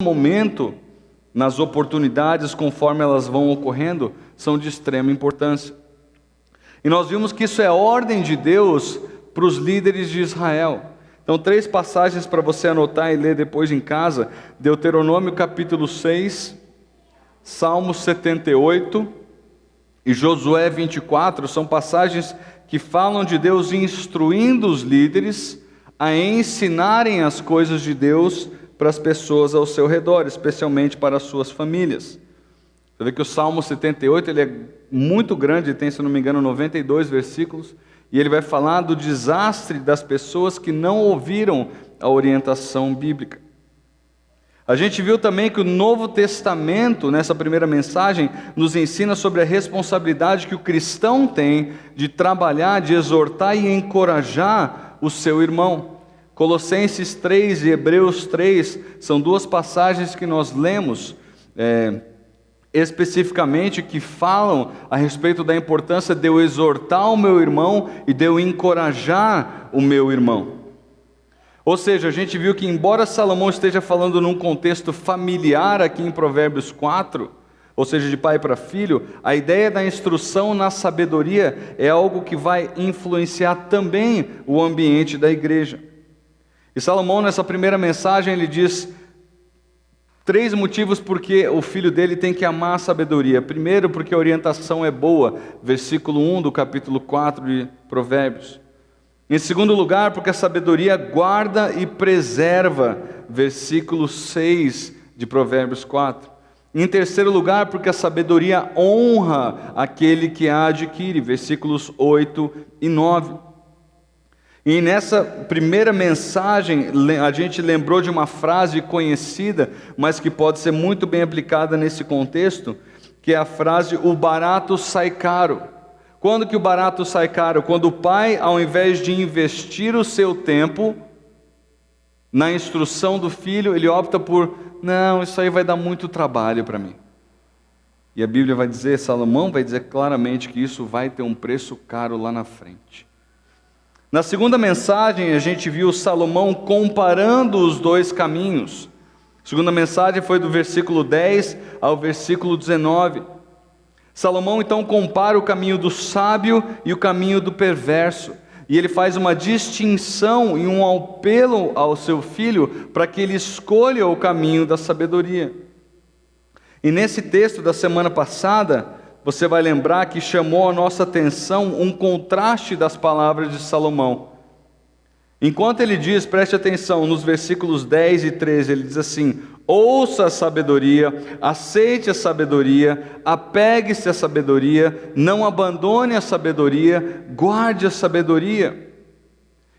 momento, nas oportunidades, conforme elas vão ocorrendo, são de extrema importância. E nós vimos que isso é ordem de Deus para os líderes de Israel. Então, 3 passagens para você anotar e ler depois em casa: Deuteronômio capítulo 6, Salmo 78 e Josué 24, são passagens que falam de Deus instruindo os líderes a ensinarem as coisas de Deus para as pessoas ao seu redor, especialmente para as suas famílias. Você vê que o Salmo 78 ele é muito grande, tem, se não me engano, 92 versículos, e ele vai falar do desastre das pessoas que não ouviram a orientação bíblica. A gente viu também que o Novo Testamento, nessa primeira mensagem, nos ensina sobre a responsabilidade que o cristão tem de trabalhar, de exortar e encorajar o seu irmão. Colossenses 3 e Hebreus 3 são 2 passagens que nós lemos, especificamente, que falam a respeito da importância de eu exortar o meu irmão e de eu encorajar o meu irmão. Ou seja, a gente viu que, embora Salomão esteja falando num contexto familiar aqui em Provérbios 4, ou seja, de pai para filho, a ideia da instrução na sabedoria é algo que vai influenciar também o ambiente da igreja. E Salomão, nessa primeira mensagem, ele diz 3 motivos porque o filho dele tem que amar a sabedoria. Primeiro, porque a orientação é boa, versículo 1 do capítulo 4 de Provérbios. Em segundo lugar, porque a sabedoria guarda e preserva, versículo 6 de Provérbios 4. Em terceiro lugar, porque a sabedoria honra aquele que a adquire, versículos 8 e 9. E nessa primeira mensagem, a gente lembrou de uma frase conhecida, mas que pode ser muito bem aplicada nesse contexto, que é a frase, o barato sai caro. Quando que o barato sai caro? Quando o pai, ao invés de investir o seu tempo na instrução do filho, ele opta por, não, isso aí vai dar muito trabalho para mim. E a Bíblia vai dizer, Salomão vai dizer claramente que isso vai ter um preço caro lá na frente. Na segunda mensagem, a gente viu Salomão comparando os 2 caminhos. A segunda mensagem foi do versículo 10 ao versículo 19. Salomão então compara o caminho do sábio e o caminho do perverso. E ele faz uma distinção e um apelo ao seu filho para que ele escolha o caminho da sabedoria. E nesse texto da semana passada, você vai lembrar que chamou a nossa atenção um contraste das palavras de Salomão. Enquanto ele diz, preste atenção, nos versículos 10 e 13, ele diz assim: ouça a sabedoria, aceite a sabedoria, apegue-se à sabedoria, não abandone a sabedoria, guarde a sabedoria.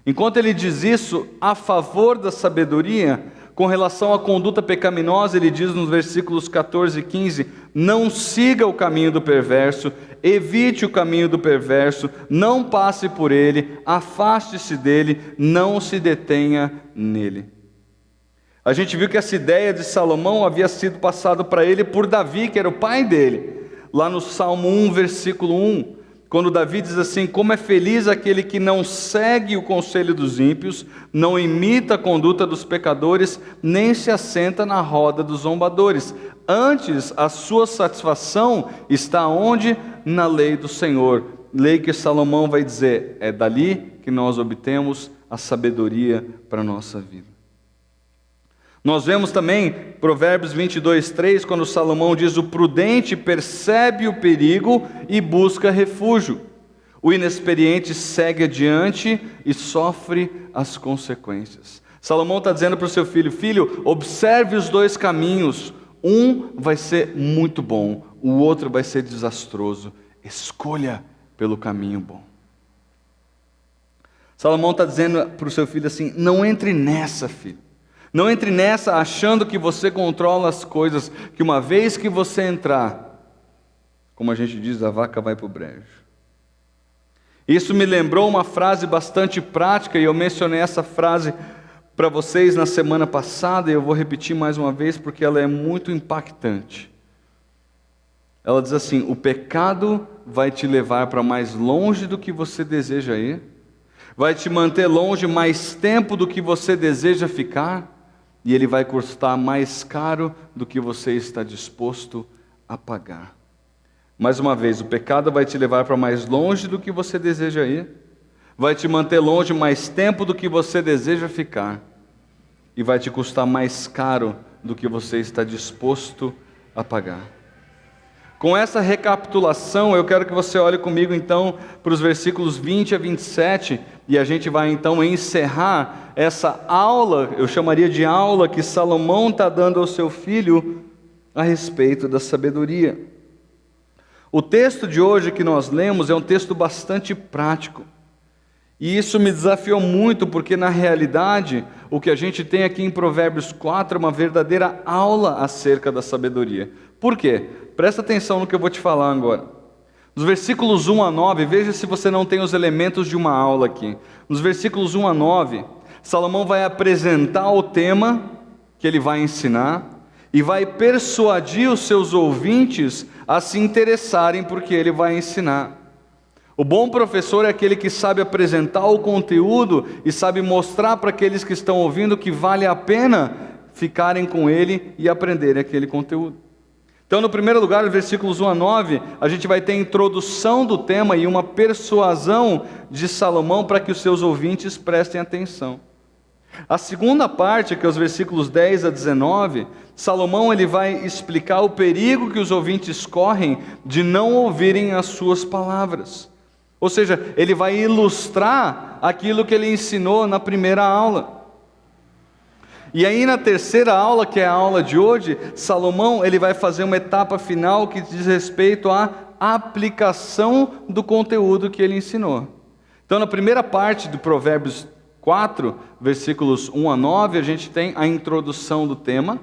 Enquanto ele diz isso a favor da sabedoria, com relação à conduta pecaminosa, ele diz nos versículos 14 e 15, não siga o caminho do perverso, evite o caminho do perverso, não passe por ele, afaste-se dele, não se detenha nele. A gente viu que essa ideia de Salomão havia sido passada para ele por Davi, que era o pai dele, lá no Salmo 1, versículo 1, quando Davi diz assim, como é feliz aquele que não segue o conselho dos ímpios, não imita a conduta dos pecadores, nem se assenta na roda dos zombadores. Antes, a sua satisfação está onde? Na lei do Senhor. Lei que Salomão vai dizer, é dali que nós obtemos a sabedoria para a nossa vida. Nós vemos também Provérbios 22, 3, quando Salomão diz, o prudente percebe o perigo e busca refúgio. O inexperiente segue adiante e sofre as consequências. Salomão está dizendo para o seu filho, filho, observe os 2 caminhos. Um vai ser muito bom, o outro vai ser desastroso. Escolha pelo caminho bom. Salomão está dizendo para o seu filho assim, não entre nessa, filho. Não entre nessa achando que você controla as coisas, que uma vez que você entrar, como a gente diz, a vaca vai para o brejo. Isso me lembrou uma frase bastante prática, e eu mencionei essa frase para vocês na semana passada, e eu vou repetir mais uma vez porque ela é muito impactante. Ela diz assim, o pecado vai te levar para mais longe do que você deseja ir, vai te manter longe mais tempo do que você deseja ficar, e ele vai custar mais caro do que você está disposto a pagar. Mais uma vez, o pecado vai te levar para mais longe do que você deseja ir, vai te manter longe mais tempo do que você deseja ficar, e vai te custar mais caro do que você está disposto a pagar. Com essa recapitulação, eu quero que você olhe comigo então para os versículos 20 a 27, e a gente vai então encerrar essa aula, eu chamaria de aula, que Salomão está dando ao seu filho a respeito da sabedoria. O texto de hoje que nós lemos é um texto bastante prático. E isso me desafiou muito, porque na realidade, o que a gente tem aqui em Provérbios 4 é uma verdadeira aula acerca da sabedoria. Por quê? Presta atenção no que eu vou te falar agora. Nos versículos 1 a 9, veja se você não tem os elementos de uma aula aqui. Nos versículos 1 a 9, Salomão vai apresentar o tema que ele vai ensinar e vai persuadir os seus ouvintes a se interessarem por que ele vai ensinar. O bom professor é aquele que sabe apresentar o conteúdo e sabe mostrar para aqueles que estão ouvindo que vale a pena ficarem com ele e aprenderem aquele conteúdo. Então, no primeiro lugar, nos versículos 1 a 9, a gente vai ter a introdução do tema e uma persuasão de Salomão para que os seus ouvintes prestem atenção. A segunda parte, que é os versículos 10 a 19, Salomão ele vai explicar o perigo que os ouvintes correm de não ouvirem as suas palavras. Ou seja, ele vai ilustrar aquilo que ele ensinou na primeira aula. E aí na terceira aula, que é a aula de hoje, Salomão ele vai fazer uma etapa final que diz respeito à aplicação do conteúdo que ele ensinou. Então na primeira parte do Provérbios 4, versículos 1 a 9, a gente tem a introdução do tema.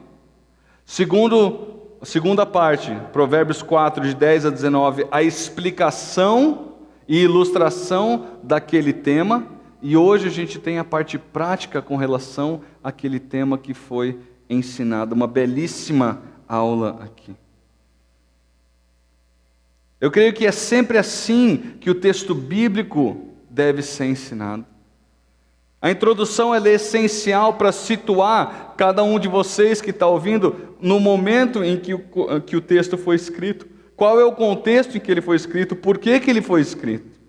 Segunda parte, Provérbios 4, de 10 a 19, a explicação e ilustração daquele tema. E hoje a gente tem a parte prática com relação àquele tema que foi ensinado. Uma belíssima aula aqui. Eu creio que é sempre assim que o texto bíblico deve ser ensinado. A introdução ela é essencial para situar cada um de vocês que está ouvindo no momento em que o texto foi escrito. Qual é o contexto em que ele foi escrito? Por que ele foi escrito?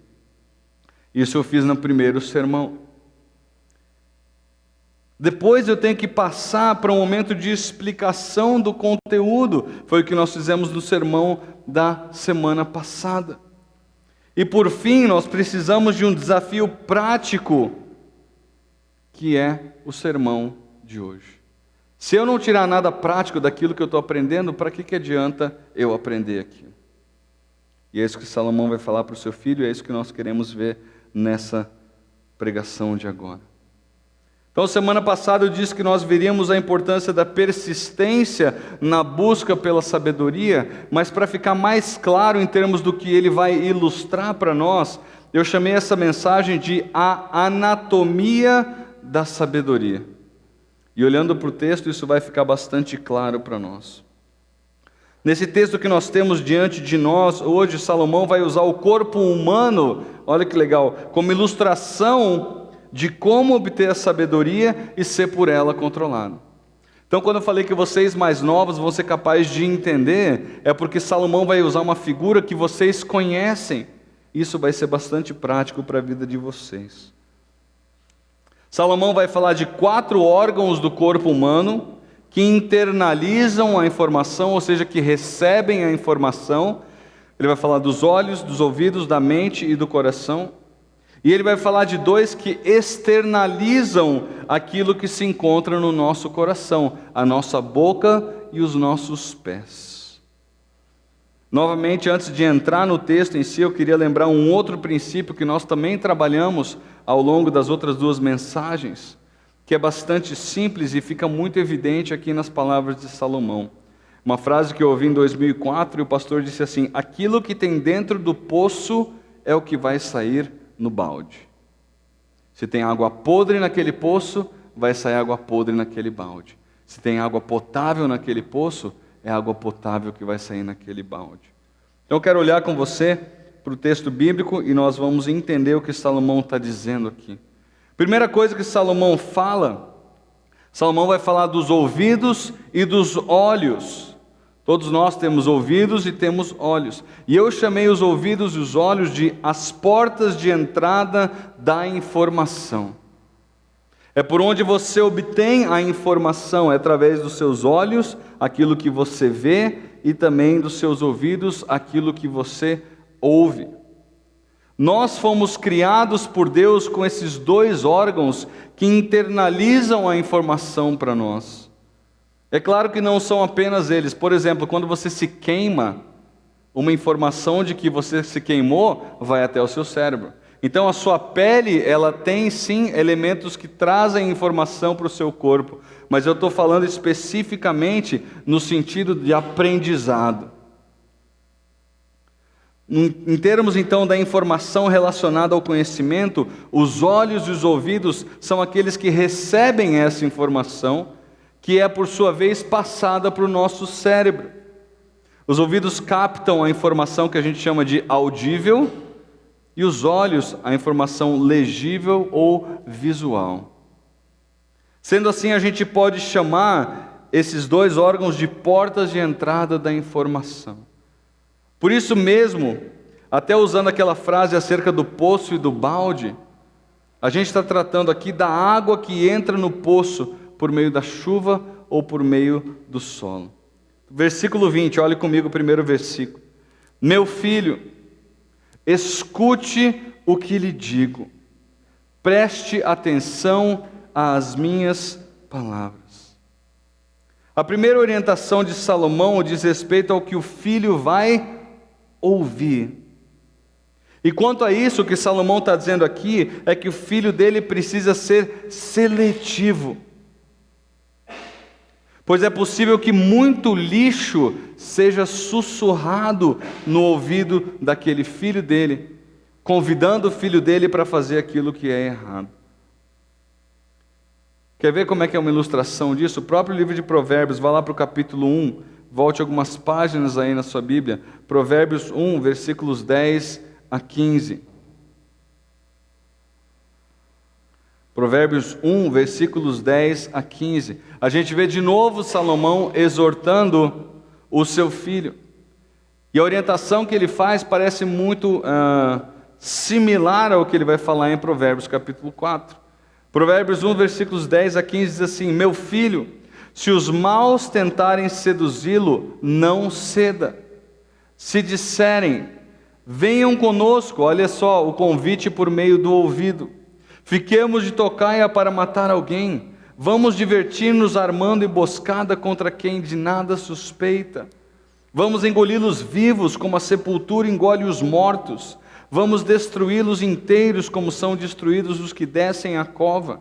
Isso eu fiz no primeiro sermão. Depois eu tenho que passar para um momento de explicação do conteúdo. Foi o que nós fizemos no sermão da semana passada. E por fim, nós precisamos de um desafio prático, que é o sermão de hoje. Se eu não tirar nada prático daquilo que eu estou aprendendo, para que adianta eu aprender aquilo? E é isso que Salomão vai falar para o seu filho, é isso que nós queremos ver nessa pregação de agora. Então, semana passada eu disse que nós veríamos a importância da persistência na busca pela sabedoria, mas para ficar mais claro em termos do que ele vai ilustrar para nós, eu chamei essa mensagem de a anatomia da sabedoria. E olhando para o texto, isso vai ficar bastante claro para nós. Nesse texto que nós temos diante de nós, hoje Salomão vai usar o corpo humano, olha que legal, como ilustração de como obter a sabedoria e ser por ela controlado. Então, quando eu falei que vocês mais novos vão ser capazes de entender, é porque Salomão vai usar uma figura que vocês conhecem. Isso vai ser bastante prático para a vida de vocês. Salomão vai falar de 4 órgãos do corpo humano que internalizam a informação, ou seja, que recebem a informação. Ele vai falar dos olhos, dos ouvidos, da mente e do coração. E ele vai falar de 2 que externalizam aquilo que se encontra no nosso coração, a nossa boca e os nossos pés. Novamente, antes de entrar no texto em si, eu queria lembrar um outro princípio que nós também trabalhamos ao longo das outras 2 mensagens, que é bastante simples e fica muito evidente aqui nas palavras de Salomão. Uma frase que eu ouvi em 2004 e o pastor disse assim: aquilo que tem dentro do poço é o que vai sair no balde. Se tem água podre naquele poço, vai sair água podre naquele balde. Se tem água potável naquele poço, é água potável que vai sair naquele balde. Então eu quero olhar com você para o texto bíblico e nós vamos entender o que Salomão está dizendo aqui. Primeira coisa que Salomão fala Salomão vai falar dos ouvidos e dos olhos. Todos nós temos ouvidos e temos olhos. E eu chamei os ouvidos e os olhos de as portas de entrada da informação. É por onde você obtém a informação, é através dos seus olhos, aquilo que você vê, e também dos seus ouvidos, aquilo que você ouve. Nós fomos criados por Deus com esses dois órgãos que internalizam a informação para nós. É claro que não são apenas eles. Por exemplo, quando você se queima, uma informação de que você se queimou vai até o seu cérebro. Então a sua pele, ela tem sim elementos que trazem informação para o seu corpo, mas eu estou falando especificamente no sentido de aprendizado. Em termos então da informação relacionada ao conhecimento, os olhos e os ouvidos são aqueles que recebem essa informação, que é por sua vez passada para o nosso cérebro. Os ouvidos captam a informação que a gente chama de audível, e os olhos, a informação legível ou visual. Sendo assim, a gente pode chamar esses dois órgãos de portas de entrada da informação. Por isso mesmo, até usando aquela frase acerca do poço e do balde, a gente está tratando aqui da água que entra no poço por meio da chuva ou por meio do solo. Versículo 20, olhe comigo o primeiro versículo. Meu filho, escute o que lhe digo, preste atenção às minhas palavras. A primeira orientação de Salomão diz respeito ao que o filho vai ouvir. E quanto a isso, o que Salomão está dizendo aqui é que o filho dele precisa ser seletivo. Pois é possível que muito lixo seja sussurrado no ouvido daquele filho dele, convidando o filho dele para fazer aquilo que é errado. Quer ver como é que é uma ilustração disso? O próprio livro de Provérbios, vá lá para o capítulo 1, volte algumas páginas aí na sua Bíblia. Provérbios 1, versículos 10 a 15. Provérbios 1, versículos 10 a 15. A gente vê de novo Salomão exortando o seu filho. E a orientação que ele faz parece muito similar ao que ele vai falar em Provérbios capítulo 4. Provérbios 1, versículos 10 a 15 diz assim: Meu filho, se os maus tentarem seduzi-lo, não ceda. Se disserem, venham conosco, olha só o convite por meio do ouvido. Fiquemos de tocaia para matar alguém. Vamos divertir-nos armando emboscada contra quem de nada suspeita. Vamos engoli-los vivos como a sepultura engole os mortos. Vamos destruí-los inteiros como são destruídos os que descem à cova.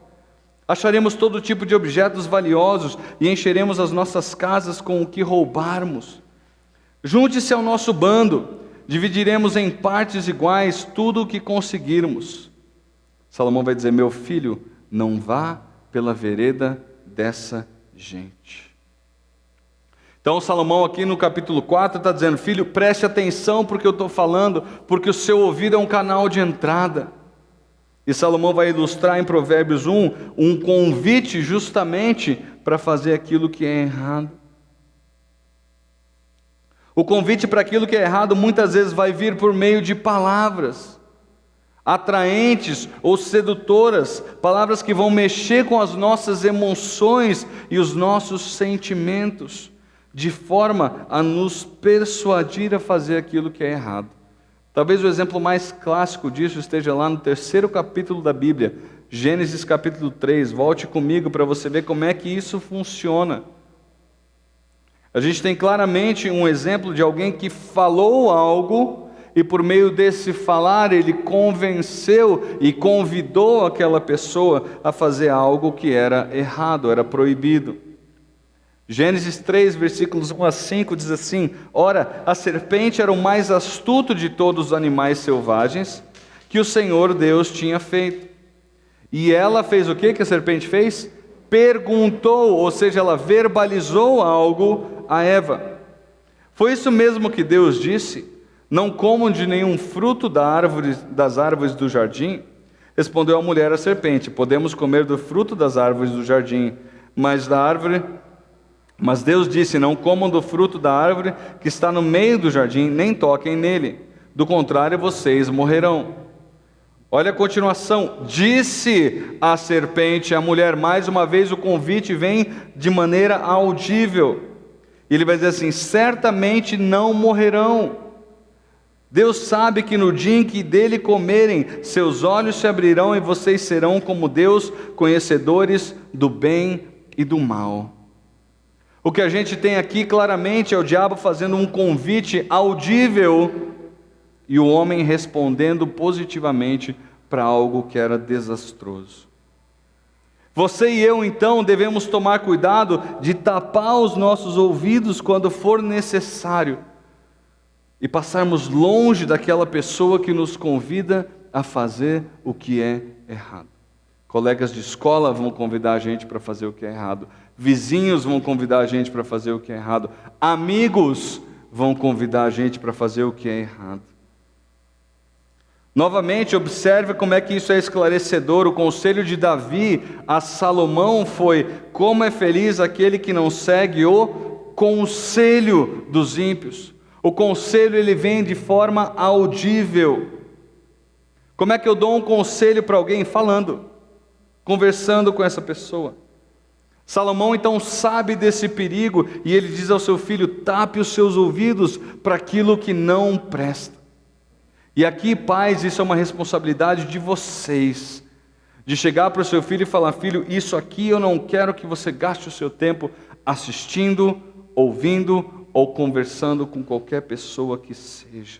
Acharemos todo tipo de objetos valiosos e encheremos as nossas casas com o que roubarmos. Junte-se ao nosso bando, dividiremos em partes iguais tudo o que conseguirmos. Salomão vai dizer: meu filho, não vá pela vereda dessa gente. Então Salomão aqui no capítulo 4 está dizendo: filho, preste atenção porque eu estou falando, porque o seu ouvido é um canal de entrada. E Salomão vai ilustrar em Provérbios 1 um convite justamente para fazer aquilo que é errado. O convite para aquilo que é errado muitas vezes vai vir por meio de palavras atraentes ou sedutoras, palavras que vão mexer com as nossas emoções e os nossos sentimentos, de forma a nos persuadir a fazer aquilo que é errado. Talvez o exemplo mais clássico disso esteja lá no 3º capítulo da Bíblia, Gênesis capítulo 3. Volte comigo para você ver como é que isso funciona. A gente tem claramente um exemplo de alguém que falou algo e por meio desse falar ele convenceu e convidou aquela pessoa a fazer algo que era errado, era proibido. Gênesis 3, versículos 1 a 5 diz assim: Ora, a serpente era o mais astuto de todos os animais selvagens que o Senhor Deus tinha feito. E ela fez o que a serpente fez? Perguntou, ou seja, ela verbalizou algo a Eva. Foi isso mesmo que Deus disse: não comam de nenhum fruto das árvores do jardim? Respondeu a mulher à serpente: podemos comer do fruto das árvores do jardim, Mas Deus disse: não comam do fruto da árvore que está no meio do jardim, nem toquem nele, do contrário vocês morrerão. Olha a continuação: disse a serpente à mulher. Mais uma vez o convite vem de maneira audível. Ele vai dizer assim: certamente não morrerão. Deus sabe que no dia em que dele comerem, seus olhos se abrirão e vocês serão como Deus, conhecedores do bem e do mal. O que a gente tem aqui claramente é o diabo fazendo um convite audível e o homem respondendo positivamente para algo que era desastroso. Você e eu, então, devemos tomar cuidado de tapar os nossos ouvidos quando for necessário e passarmos longe daquela pessoa que nos convida a fazer o que é errado. Colegas de escola vão convidar a gente para fazer o que é errado. Vizinhos vão convidar a gente para fazer o que é errado. Amigos vão convidar a gente para fazer o que é errado. Novamente, observe como é que isso é esclarecedor. O conselho de Davi a Salomão foi: como é feliz aquele que não segue o conselho dos ímpios. O conselho, ele vem de forma audível. Como é que eu dou um conselho para alguém? Falando, conversando com essa pessoa. Salomão então sabe desse perigo e ele diz ao seu filho: tape os seus ouvidos para aquilo que não presta. E aqui, pais, isso é uma responsabilidade de vocês, de chegar para o seu filho e falar: filho, isso aqui eu não quero que você gaste o seu tempo assistindo, ouvindo ou conversando com qualquer pessoa que seja.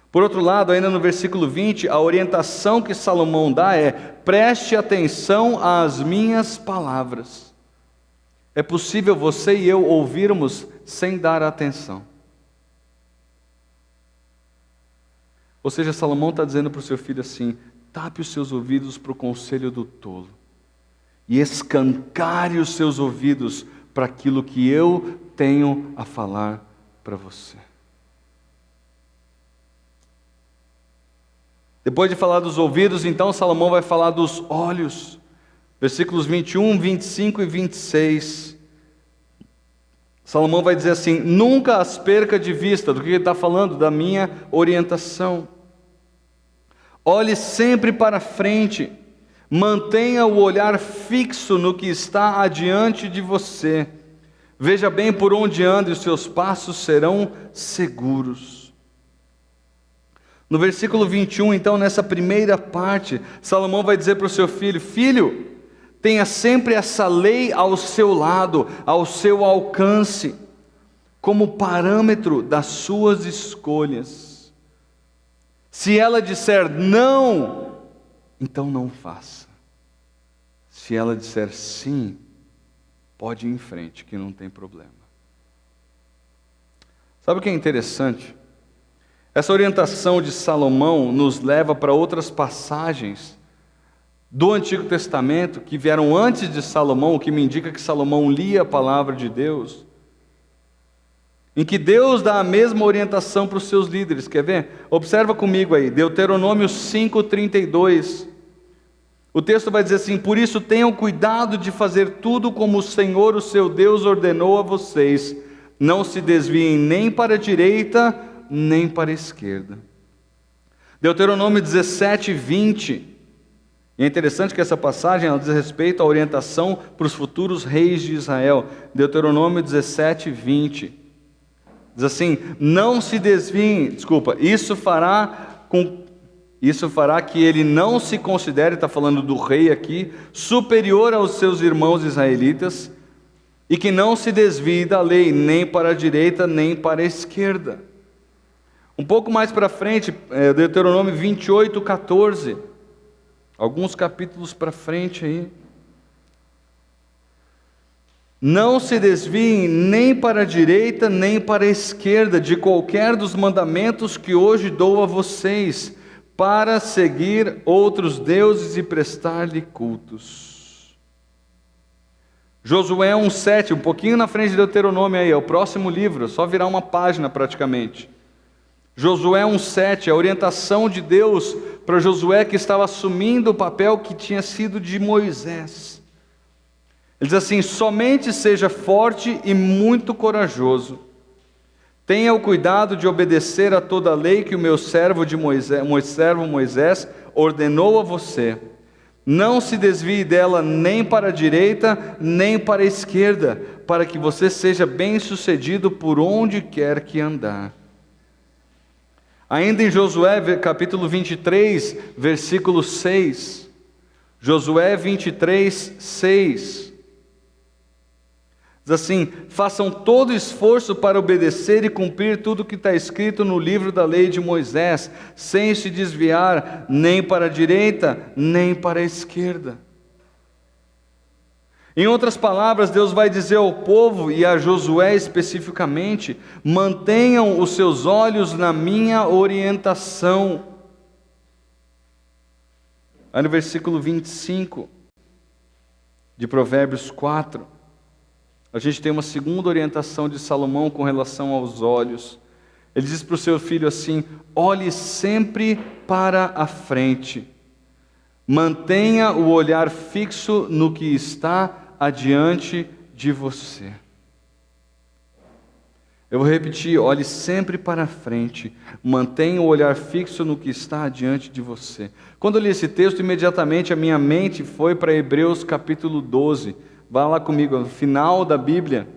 Por outro lado, ainda no versículo 20, a orientação que Salomão dá é: preste atenção às minhas palavras. É possível você e eu ouvirmos sem dar atenção. Ou seja, Salomão está dizendo para o seu filho assim: tape os seus ouvidos para o conselho do tolo e escancare os seus ouvidos para aquilo que eu tenho a falar para você. Depois de falar dos ouvidos, então Salomão vai falar dos olhos. Versículos 21, 25 e 26. Salomão vai dizer assim: nunca as perca de vista. Do que ele está falando? Da minha orientação. Olhe sempre para frente, mantenha o olhar fixo no que está adiante de você. Veja bem por onde anda e os seus passos serão seguros. No versículo 21, então, nessa primeira parte, Salomão vai dizer para o seu filho: filho, tenha sempre essa lei ao seu lado, ao seu alcance, como parâmetro das suas escolhas. Se ela disser não, então não faça. Se ela disser sim, pode ir em frente, que não tem problema. Sabe o que é interessante? Essa orientação de Salomão nos leva para outras passagens do Antigo Testamento que vieram antes de Salomão, o que me indica que Salomão lia a palavra de Deus, em que Deus dá a mesma orientação para os seus líderes. Quer ver? Observa comigo aí, Deuteronômio 5:32. O texto vai dizer assim: por isso tenham cuidado de fazer tudo como o Senhor, o seu Deus, ordenou a vocês. Não se desviem nem para a direita, nem para a esquerda. Deuteronômio 17:20. E é interessante que essa passagem ela diz respeito à orientação para os futuros reis de Israel. Deuteronômio 17:20. Diz assim: não se desviem, isso fará que ele não se considere, está falando do rei aqui, superior aos seus irmãos israelitas, e que não se desvie da lei, nem para a direita, nem para a esquerda. Um pouco mais para frente, Deuteronômio 28:14, alguns capítulos para frente aí. Não se desviem nem para a direita, nem para a esquerda, de qualquer dos mandamentos que hoje dou a vocês, para seguir outros deuses e prestar-lhe cultos. Josué 1:7, um pouquinho na frente de Deuteronômio aí, é o próximo livro, é só virar uma página praticamente. Josué 1:7, a orientação de Deus para Josué, que estava assumindo o papel que tinha sido de Moisés. Ele diz assim: somente seja forte e muito corajoso. Tenha o cuidado de obedecer a toda a lei que o meu servo Moisés ordenou a você. Não se desvie dela nem para a direita, nem para a esquerda, para que você seja bem-sucedido por onde quer que andar. Ainda em Josué, capítulo 23, versículo 6. Josué 23, 6. Diz assim: façam todo esforço para obedecer e cumprir tudo o que está escrito no livro da lei de Moisés, sem se desviar nem para a direita, nem para a esquerda. Em outras palavras, Deus vai dizer ao povo e a Josué especificamente: mantenham os seus olhos na minha orientação. Aí no versículo 25 de Provérbios 4, a gente tem uma segunda orientação de Salomão com relação aos olhos. Ele diz para o seu filho assim: olhe sempre para a frente, mantenha o olhar fixo no que está adiante de você. Eu vou repetir: olhe sempre para a frente, mantenha o olhar fixo no que está adiante de você. Quando eu li esse texto, imediatamente a minha mente foi para Hebreus capítulo 12. Vá lá comigo, no final da Bíblia,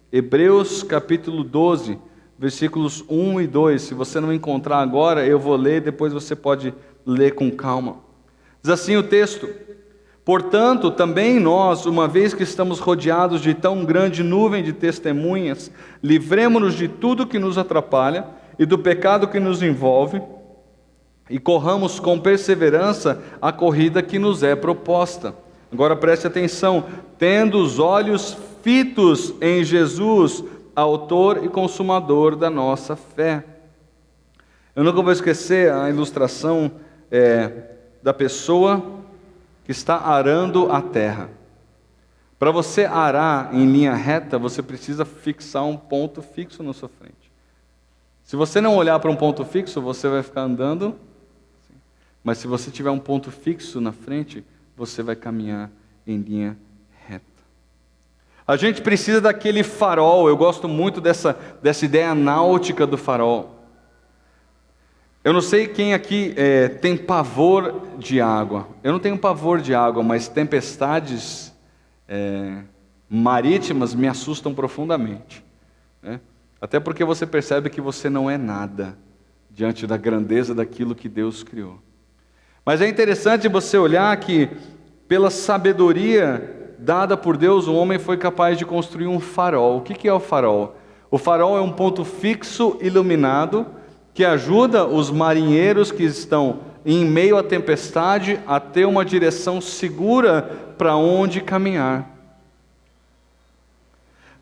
Hebreus capítulo 12, versículos 1 e 2. Se você não encontrar agora, eu vou ler, depois você pode ler com calma. Diz assim o texto: portanto, também nós, uma vez que estamos rodeados de tão grande nuvem de testemunhas, livremo-nos de tudo que nos atrapalha e do pecado que nos envolve, e corramos com perseverança a corrida que nos é proposta. Agora preste atenção: tendo os olhos fitos em Jesus, autor e consumador da nossa fé. Eu nunca vou esquecer a ilustração da pessoa que está arando a terra. Para você arar em linha reta, você precisa fixar um ponto fixo na sua frente. Se você não olhar para um ponto fixo, você vai ficar andando. Mas se você tiver um ponto fixo na frente, você vai caminhar em linha reta. A gente precisa daquele farol. Eu gosto muito dessa ideia náutica do farol. Eu não sei quem aqui tem pavor de água. Eu não tenho pavor de água, mas tempestades marítimas me assustam profundamente, né? Até porque você percebe que você não é nada diante da grandeza daquilo que Deus criou. Mas é interessante você olhar que, pela sabedoria dada por Deus, o homem foi capaz de construir um farol. O que é o farol? O farol é um ponto fixo, iluminado, que ajuda os marinheiros que estão em meio à tempestade a ter uma direção segura para onde caminhar.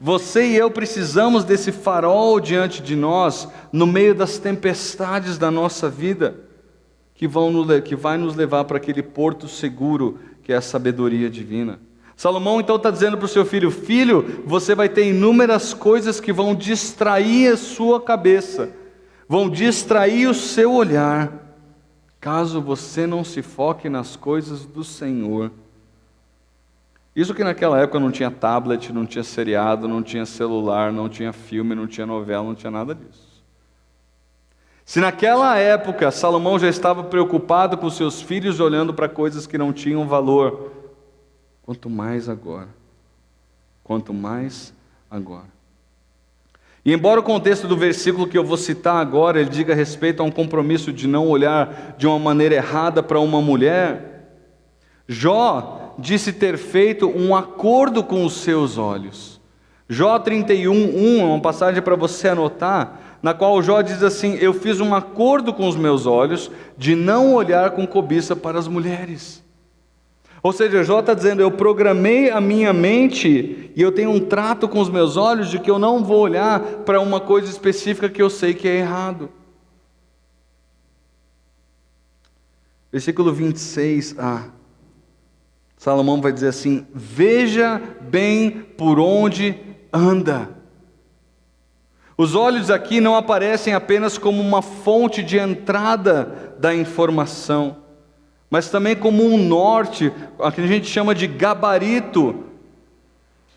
Você e eu precisamos desse farol diante de nós, no meio das tempestades da nossa vida, que vai nos levar para aquele porto seguro, que é a sabedoria divina. Salomão então está dizendo para o seu filho: filho, você vai ter inúmeras coisas que vão distrair a sua cabeça, vão distrair o seu olhar, caso você não se foque nas coisas do Senhor. Isso que naquela época não tinha tablet, não tinha seriado, não tinha celular, não tinha filme, não tinha novela, não tinha nada disso. Se naquela época Salomão já estava preocupado com seus filhos, olhando para coisas que não tinham valor, quanto mais agora. Quanto mais agora. E embora o contexto do versículo que eu vou citar agora, ele diga respeito a um compromisso de não olhar de uma maneira errada para uma mulher, Jó disse ter feito um acordo com os seus olhos. Jó 31:1 é uma passagem para você anotar, na qual Jó diz assim: eu fiz um acordo com os meus olhos de não olhar com cobiça para as mulheres. Ou seja, Jó está dizendo: eu programei a minha mente e eu tenho um trato com os meus olhos de que eu não vou olhar para uma coisa específica que eu sei que é errado. Versículo 26a. Salomão vai dizer assim: veja bem por onde anda. Os olhos aqui não aparecem apenas como uma fonte de entrada da informação, mas também como um norte, o que a gente chama de gabarito,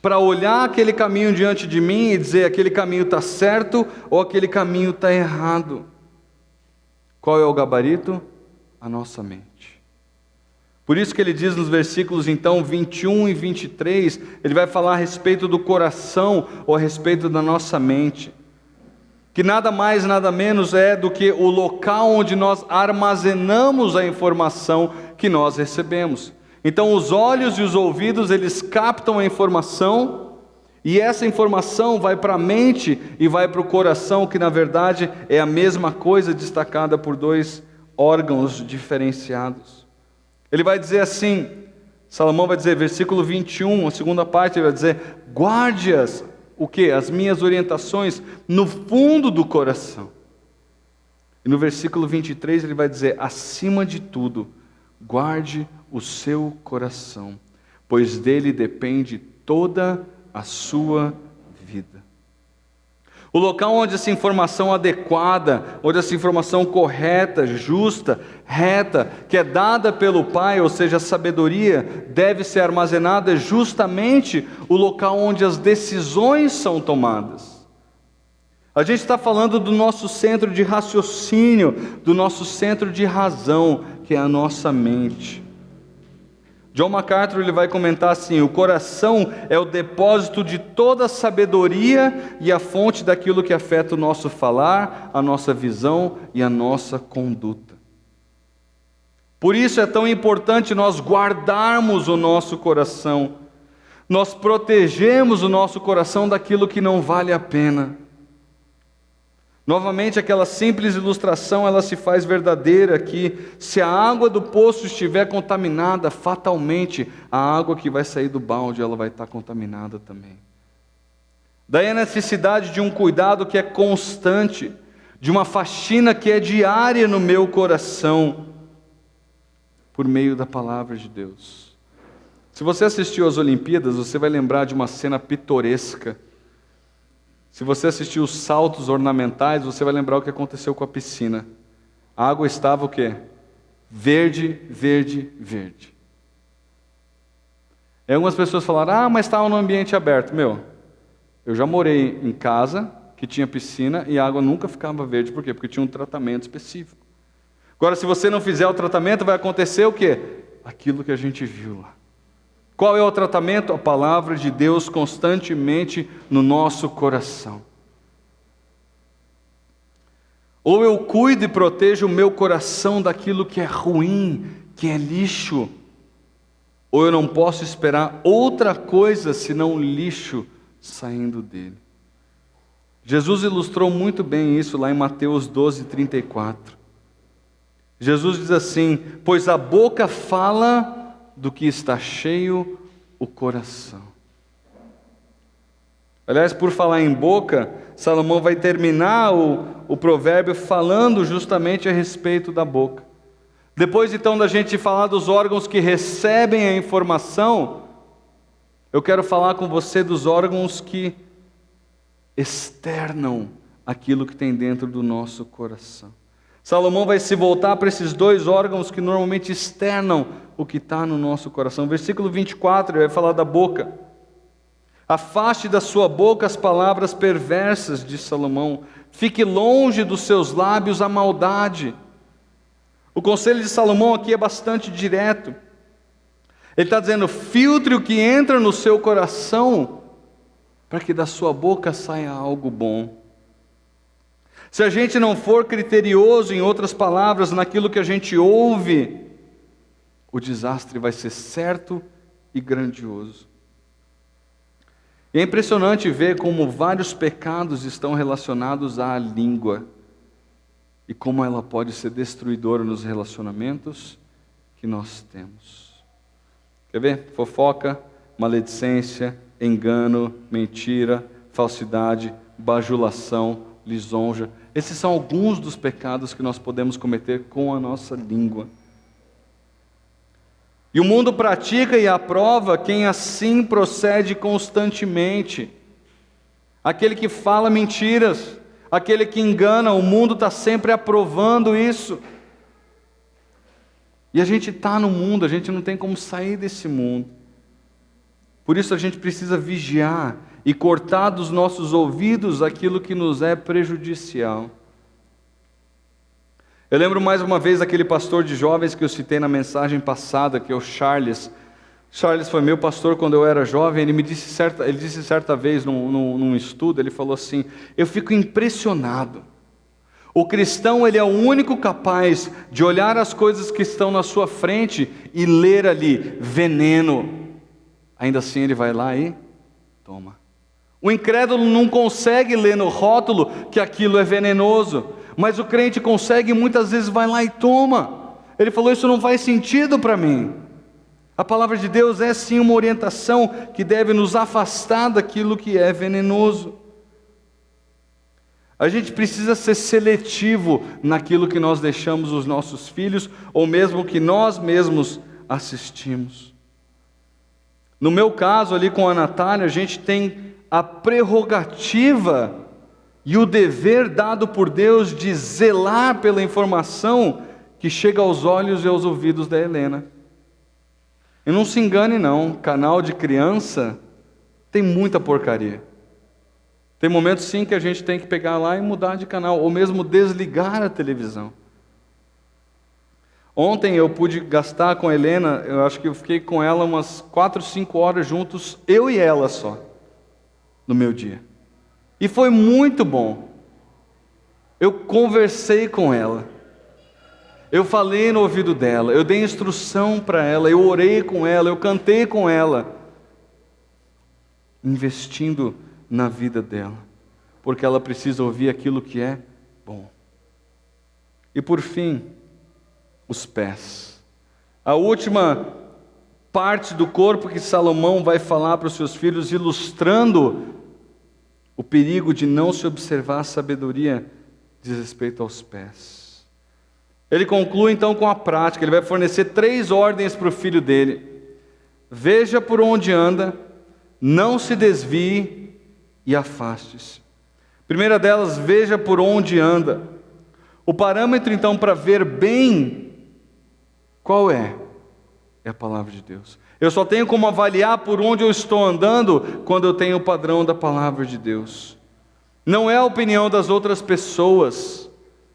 para olhar aquele caminho diante de mim e dizer aquele caminho está certo ou aquele caminho está errado. Qual é o gabarito? A nossa mente. Por isso que ele diz nos versículos então 21 e 23, ele vai falar a respeito do coração ou a respeito da nossa mente. Que nada mais, nada menos é do que o local onde nós armazenamos a informação que nós recebemos. Então os olhos e os ouvidos, eles captam a informação, e essa informação vai para a mente e vai para o coração, que na verdade é a mesma coisa, destacada por dois órgãos diferenciados. Ele vai dizer assim, Salomão vai dizer, versículo 21, a segunda parte, ele vai dizer, guarde-as, o quê? As minhas orientações no fundo do coração. E no versículo 23 ele vai dizer, acima de tudo, guarde o seu coração, pois dele depende toda a sua vida. O local onde essa informação adequada, onde essa informação correta, justa, reta, que é dada pelo Pai, ou seja, a sabedoria, deve ser armazenada, é justamente o local onde as decisões são tomadas. A gente está falando do nosso centro de raciocínio, do nosso centro de razão, que é a nossa mente. John MacArthur ele vai comentar assim, o coração é o depósito de toda a sabedoria e a fonte daquilo que afeta o nosso falar, a nossa visão e a nossa conduta. Por isso é tão importante nós guardarmos o nosso coração, nós protegemos o nosso coração daquilo que não vale a pena. Novamente, aquela simples ilustração, ela se faz verdadeira que se a água do poço estiver contaminada, fatalmente a água que vai sair do balde, ela vai estar contaminada também. Daí a necessidade de um cuidado que é constante, de uma faxina que é diária no meu coração, por meio da palavra de Deus. Se você assistiu às Olimpíadas, você vai lembrar de uma cena pitoresca. Se você assistiu os saltos ornamentais, você vai lembrar o que aconteceu com a piscina. A água estava o quê? Verde, verde, verde. E algumas pessoas falaram, mas estava no ambiente aberto. Eu já morei em casa que tinha piscina e a água nunca ficava verde. Por quê? Porque tinha um tratamento específico. Agora, se você não fizer o tratamento, vai acontecer o quê? Aquilo que a gente viu lá. Qual é o tratamento? A palavra de Deus constantemente no nosso coração. Ou eu cuido e protejo o meu coração daquilo que é ruim, que é lixo, ou eu não posso esperar outra coisa senão lixo saindo dele. Jesus ilustrou muito bem isso lá em Mateus 12:34. Jesus diz assim, pois a boca fala do que está cheio o coração. Aliás, por falar em boca, Salomão vai terminar o provérbio falando justamente a respeito da boca. Depois então da gente falar dos órgãos que recebem a informação, eu quero falar com você dos órgãos que externam aquilo que tem dentro do nosso coração. Salomão vai se voltar para esses dois órgãos que normalmente externam o que está no nosso coração. Versículo 24, ele vai falar da boca. Afaste da sua boca as palavras perversas, diz Salomão. Fique longe dos seus lábios a maldade. O conselho de Salomão aqui é bastante direto. Ele está dizendo, filtre o que entra no seu coração, para que da sua boca saia algo bom. Se a gente não for criterioso, em outras palavras, naquilo que a gente ouve, o desastre vai ser certo e grandioso. E é impressionante ver como vários pecados estão relacionados à língua e como ela pode ser destruidora nos relacionamentos que nós temos. Quer ver? Fofoca, maledicência, engano, mentira, falsidade, bajulação, lisonja. Esses são alguns dos pecados que nós podemos cometer com a nossa língua. E o mundo pratica e aprova quem assim procede constantemente. Aquele que fala mentiras, aquele que engana, o mundo está sempre aprovando isso. E a gente está no mundo, a gente não tem como sair desse mundo. Por isso a gente precisa vigiar e cortar dos nossos ouvidos aquilo que nos é prejudicial. Eu lembro mais uma vez aquele pastor de jovens que eu citei na mensagem passada, que é o Charles. Charles foi meu pastor quando eu era jovem. Ele disse certa vez num estudo, ele falou assim: eu fico impressionado. O cristão, ele é o único capaz de olhar as coisas que estão na sua frente e ler ali veneno. Ainda assim ele vai lá e toma. O incrédulo não consegue ler no rótulo que aquilo é venenoso, mas o crente consegue e muitas vezes vai lá e toma. Ele falou: isso não faz sentido para mim. A palavra de Deus é sim uma orientação que deve nos afastar daquilo que é venenoso. A gente precisa ser seletivo naquilo que nós deixamos os nossos filhos, ou mesmo que nós mesmos assistimos. No meu caso ali com a Natália, a gente tem a prerrogativa e o dever dado por Deus de zelar pela informação que chega aos olhos e aos ouvidos da Helena. E não se engane não, canal de criança tem muita porcaria. Tem momentos sim que a gente tem que pegar lá e mudar de canal, ou mesmo desligar a televisão. Ontem eu pude gastar com a Helena, eu acho que eu fiquei com ela umas 4, 5 horas juntos, eu e ela só, no meu dia. E foi muito bom. Eu conversei com ela. Eu falei no ouvido dela, eu dei instrução para ela, eu orei com ela, eu cantei com ela, investindo na vida dela, porque ela precisa ouvir aquilo que é bom. E por fim, os pés. A última parte do corpo que Salomão vai falar para os seus filhos, ilustrando o perigo de não se observar a sabedoria, diz respeito aos pés. Ele conclui então com a prática, ele vai fornecer 3 ordens para o filho dele. Veja por onde anda, não se desvie e afaste-se. Primeira delas, veja por onde anda. O parâmetro então para ver bem, qual é? É a palavra de Deus. Eu só tenho como avaliar por onde eu estou andando quando eu tenho o padrão da palavra de Deus. Não é a opinião das outras pessoas,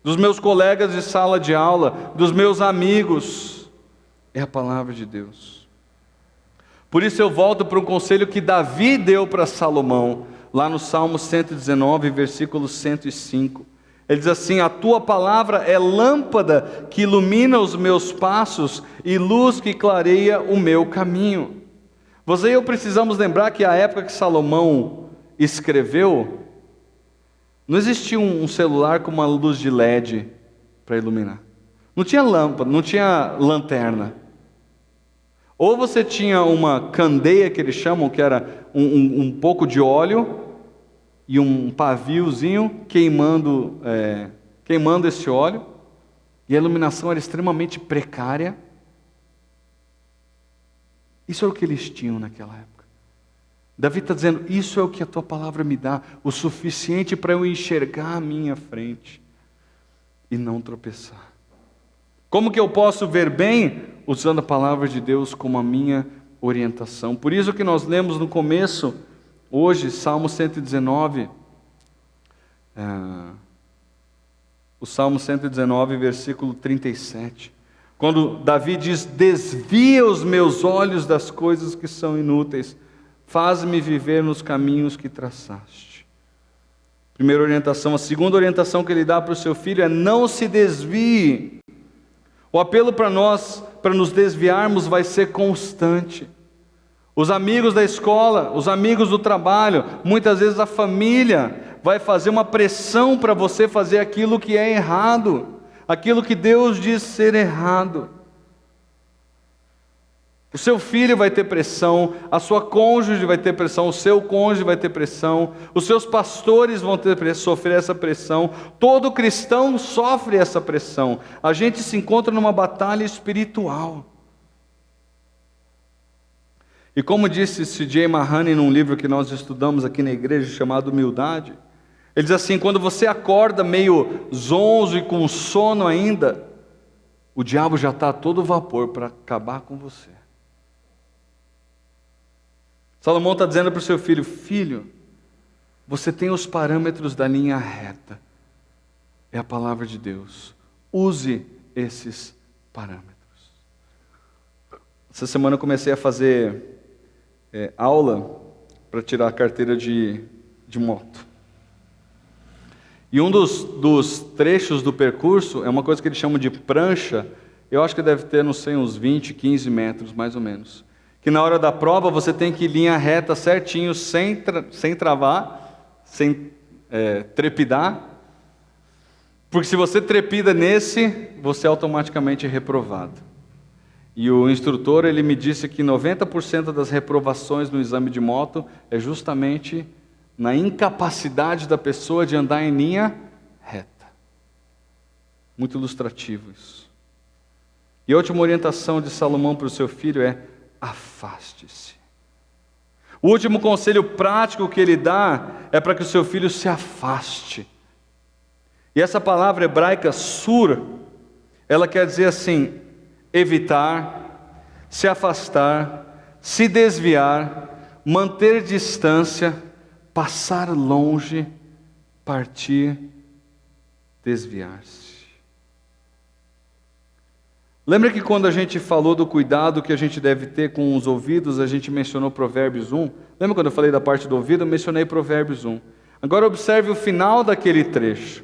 dos meus colegas de sala de aula, dos meus amigos, é a palavra de Deus. Por isso eu volto para um conselho que Davi deu para Salomão, lá no Salmo 119, versículo 105. Ele diz assim: a tua palavra é lâmpada que ilumina os meus passos e luz que clareia o meu caminho. Você e eu precisamos lembrar que a época que Salomão escreveu, não existia um celular com uma luz de LED para iluminar. Não tinha lâmpada, não tinha lanterna. Ou você tinha uma candeia, que eles chamam, que era um pouco de óleo e um paviozinho queimando esse óleo, e a iluminação era extremamente precária. Isso é o que eles tinham naquela época. Davi está dizendo: isso é o que a tua palavra me dá, o suficiente para eu enxergar a minha frente e não tropeçar. Como que eu posso ver bem? Usando a palavra de Deus como a minha orientação. Por isso que nós lemos no começo, hoje, Salmo 119, o Salmo 119, versículo 37. Quando Davi diz: desvia os meus olhos das coisas que são inúteis, faz-me viver nos caminhos que traçaste. Primeira orientação. A segunda orientação que ele dá para o seu filho é: não se desvie. O apelo para nós, para nos desviarmos, vai ser constante. Os amigos da escola, os amigos do trabalho, muitas vezes a família vai fazer uma pressão para você fazer aquilo que é errado, aquilo que Deus diz ser errado. O seu filho vai ter pressão, a sua cônjuge vai ter pressão, o seu cônjuge vai ter pressão, os seus pastores vão sofrer essa pressão, todo cristão sofre essa pressão. A gente se encontra numa batalha espiritual. E como disse C.J. Mahoney num livro que nós estudamos aqui na igreja chamado Humildade, ele diz assim: quando você acorda meio zonzo e com sono ainda, o diabo já está a todo vapor para acabar com você. Salomão está dizendo para o seu filho: filho, você tem os parâmetros da linha reta. É a palavra de Deus. Use esses parâmetros. Essa semana eu comecei a fazer aula para tirar a carteira de moto. E um dos trechos do percurso é uma coisa que eles chamam de prancha. Eu acho que deve ter, não sei, uns 20, 15 metros, mais ou menos. Que na hora da prova você tem que ir linha reta certinho, sem travar, sem trepidar. Porque se você trepida nesse, você é automaticamente reprovado. E o instrutor, ele me disse que 90% das reprovações no exame de moto é justamente na incapacidade da pessoa de andar em linha reta. Muito ilustrativo isso. E a última orientação de Salomão para o seu filho é: afaste-se. O último conselho prático que ele dá é para que o seu filho se afaste. E essa palavra hebraica, sur, ela quer dizer assim: evitar, se afastar, se desviar, manter distância, passar longe, partir, desviar-se. Lembra que quando a gente falou do cuidado que a gente deve ter com os ouvidos, a gente mencionou Provérbios 1? Lembra quando eu falei da parte do ouvido? Eu mencionei Provérbios 1. Agora observe o final daquele trecho.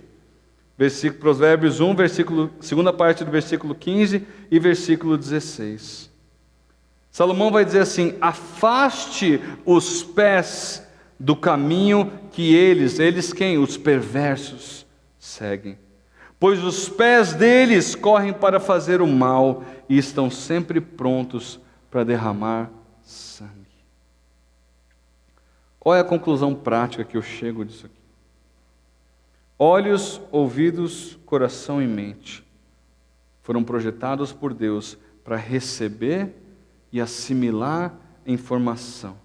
Provérbios 1, segunda parte do versículo 15 e versículo 16. Salomão vai dizer assim: afaste os pés do caminho que eles quem? Os perversos seguem. Pois os pés deles correm para fazer o mal e estão sempre prontos para derramar sangue. Qual é a conclusão prática que eu chego disso aqui? Olhos, ouvidos, coração e mente foram projetados por Deus para receber e assimilar informação.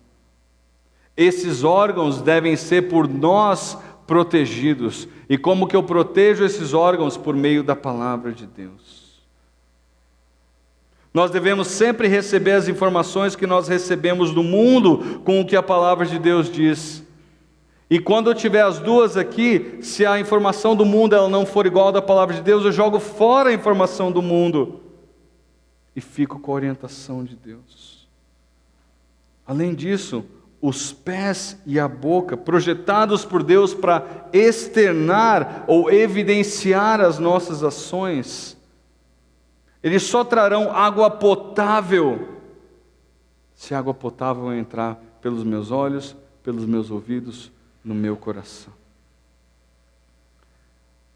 Esses órgãos devem ser por nós protegidos. E como que eu protejo esses órgãos? Por meio da palavra de Deus. Nós devemos sempre receber as informações que nós recebemos do mundo com o que a palavra de Deus diz. E quando eu tiver as duas aqui, se a informação do mundo ela não for igual à da palavra de Deus, eu jogo fora a informação do mundo e fico com a orientação de Deus. Além disso, os pés e a boca, projetados por Deus para externar ou evidenciar as nossas ações, eles só trarão água potável, se a água potável entrar pelos meus olhos, pelos meus ouvidos, no meu coração.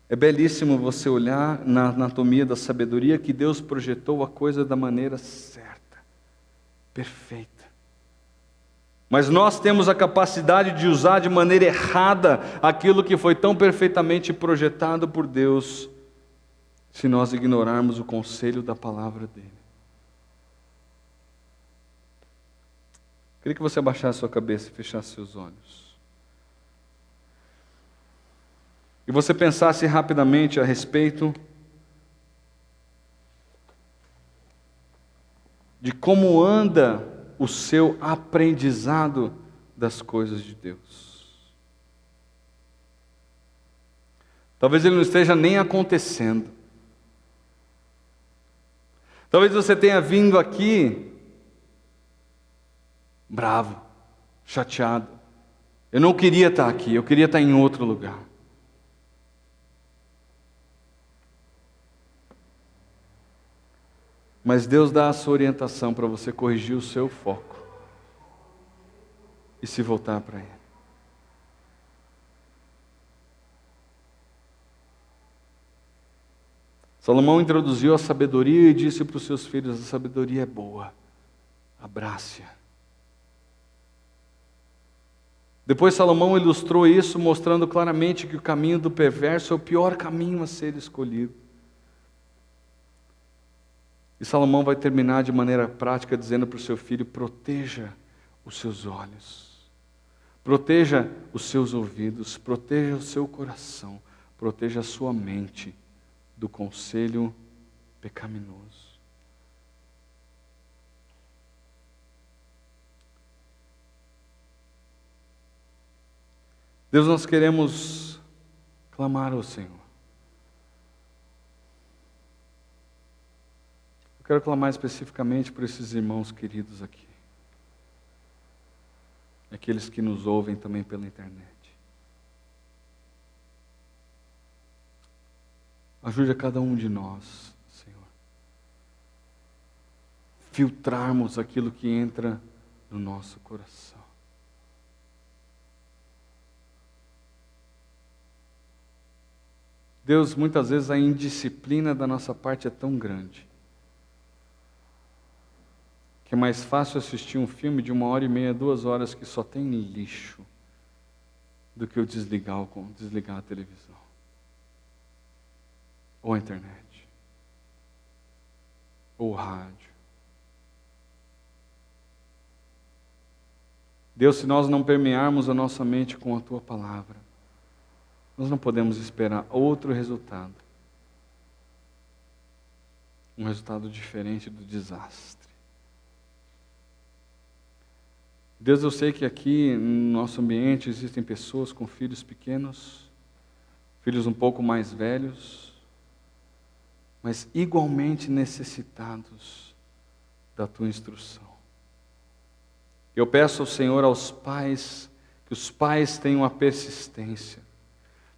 É belíssimo você olhar na anatomia da sabedoria que Deus projetou a coisa da maneira certa, perfeita. Mas nós temos a capacidade de usar de maneira errada aquilo que foi tão perfeitamente projetado por Deus, se nós ignorarmos o conselho da palavra dele. Queria que você abaixasse sua cabeça e fechasse seus olhos. E você pensasse rapidamente a respeito de como anda o seu aprendizado das coisas de Deus. Talvez ele não esteja nem acontecendo. Talvez você tenha vindo aqui bravo, chateado. Eu não queria estar aqui, eu queria estar em outro lugar. Mas Deus dá a sua orientação para você corrigir o seu foco e se voltar para Ele. Salomão introduziu a sabedoria e disse para os seus filhos: a sabedoria é boa, abrace-a. Depois Salomão ilustrou isso, mostrando claramente que o caminho do perverso é o pior caminho a ser escolhido. E Salomão vai terminar de maneira prática dizendo para o seu filho: proteja os seus olhos, proteja os seus ouvidos, proteja o seu coração, proteja a sua mente do conselho pecaminoso. Deus, nós queremos clamar ao Senhor. Eu quero clamar especificamente por esses irmãos queridos aqui. Aqueles que nos ouvem também pela internet. Ajude a cada um de nós, Senhor, filtrarmos aquilo que entra no nosso coração. Deus, muitas vezes a indisciplina da nossa parte é tão grande que é mais fácil assistir um filme de 1h30, 2 horas que só tem lixo do que eu desligar a televisão ou a internet ou o rádio. Deus, se nós não permearmos a nossa mente com a Tua Palavra, nós não podemos esperar outro resultado. Um resultado diferente do desastre. Deus, eu sei que aqui no nosso ambiente existem pessoas com filhos pequenos, filhos um pouco mais velhos, mas igualmente necessitados da Tua instrução. Eu peço ao Senhor, aos pais, que os pais tenham a persistência,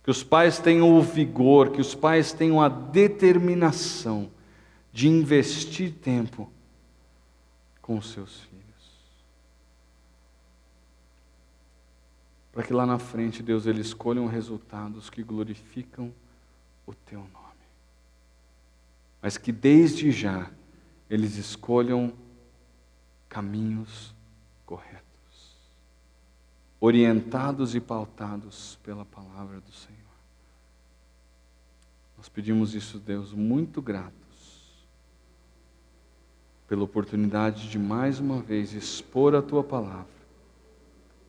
que os pais tenham o vigor, que os pais tenham a determinação de investir tempo com os seus filhos. Para que lá na frente, Deus, eles escolham resultados que glorificam o Teu nome. Mas que desde já eles escolham caminhos corretos, orientados e pautados pela palavra do Senhor. Nós pedimos isso, Deus, muito gratos, pela oportunidade de mais uma vez expor a Tua palavra,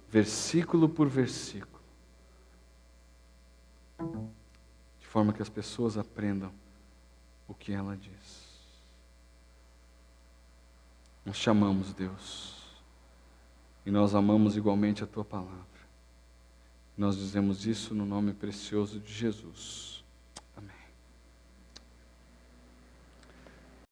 versículo por versículo, de forma que as pessoas aprendam o que ela diz. Nós chamamos, Deus, e nós amamos igualmente a Tua palavra. Nós dizemos isso no nome precioso de Jesus.